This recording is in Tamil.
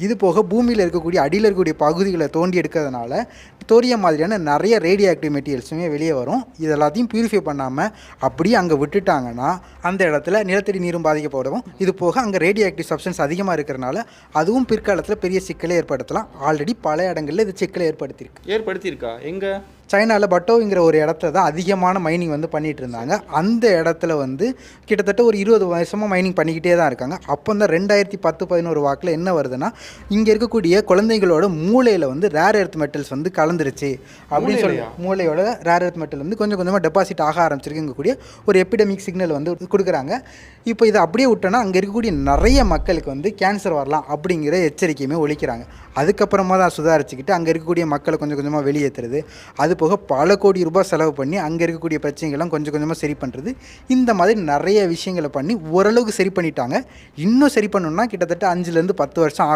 இது போக பூமியில் இருக்கக்கூடிய அடியில் இருக்கக்கூடிய பகுதிகளை தோண்டி எடுக்கிறதுனால தோரியம் மாதிரியான நிறைய ரேடியோ ஆக்டிவ் மெட்டீரியல்ஸுமே வெளியே வரும். இது எல்லாத்தையும் பியூரிஃபை பண்ணாமல் அப்படியே அங்கே விட்டுட்டாங்கன்னா அந்த இடத்துல நிலத்தடி நீரும் பாதிக்கப்படும். இது போக அங்கே ரேடியோ ஆக்டிவ் சப்ஸ்டன்ஸ் அதிகமாக இருக்கிறனால அதுவும் பிற்காலத்தில் பெரிய சிக்கலை ஏற்படுத்தலாம். ஆல்ரெடி பல இடங்களில் இது சிக்கலை ஏற்படுத்தியிருக்கா எங்கே? சைனாவில் பட்டோங்கிற ஒரு இடத்துல தான் அதிகமான மைனிங் வந்து பண்ணிகிட்டு இருந்தாங்க. அந்த இடத்துல வந்து கிட்டத்தட்ட ஒரு 20 வருஷமாக மைனிங் பண்ணிக்கிட்டே தான் இருக்காங்க. அப்போ தான் 2010-11 வாக்கில் என்ன வருதுன்னா, இங்கே இருக்கக்கூடிய குழந்தைகளோட மூளையில் வந்து ரேர் எர்த் மெட்டல்ஸ் வந்து கலந்துருச்சு அப்படின்னு சொல்லி மூளையோட ரேர் எர்த் மெட்டல் வந்து கொஞ்சம் கொஞ்சமாக டெபாசிட் ஆக ஆரம்பிச்சிருக்குங்கக்கூடிய ஒரு எபிடமிக் சிக்னல் வந்து கொடுக்குறாங்க. இப்போ இதை அப்படியே விட்டோன்னா அங்கே இருக்கக்கூடிய நிறைய மக்களுக்கு வந்து கேன்சர் வரலாம் அப்படிங்கிற எச்சரிக்கையுமே ஒழிக்கிறாங்க. அதுக்கப்புறமா தான் சுதாரிச்சுக்கிட்டு அங்கே இருக்கக்கூடிய மக்களை கொஞ்சம் கொஞ்சமாக வெளியேற்றுறது, அது போக பல கோடி ரூபாய் செலவு பண்ணி அங்கே இருக்கக்கூடிய பிரச்சனைகள்லாம் கொஞ்சம் கொஞ்சமாக சரி பண்ணுறது, இந்த மாதிரி நிறைய விஷயங்களை பண்ணி ஓரளவுக்கு சரி பண்ணிட்டாங்க. இன்னும் சரி பண்ணணுன்னா கிட்டத்தட்ட 5-10 வருஷம்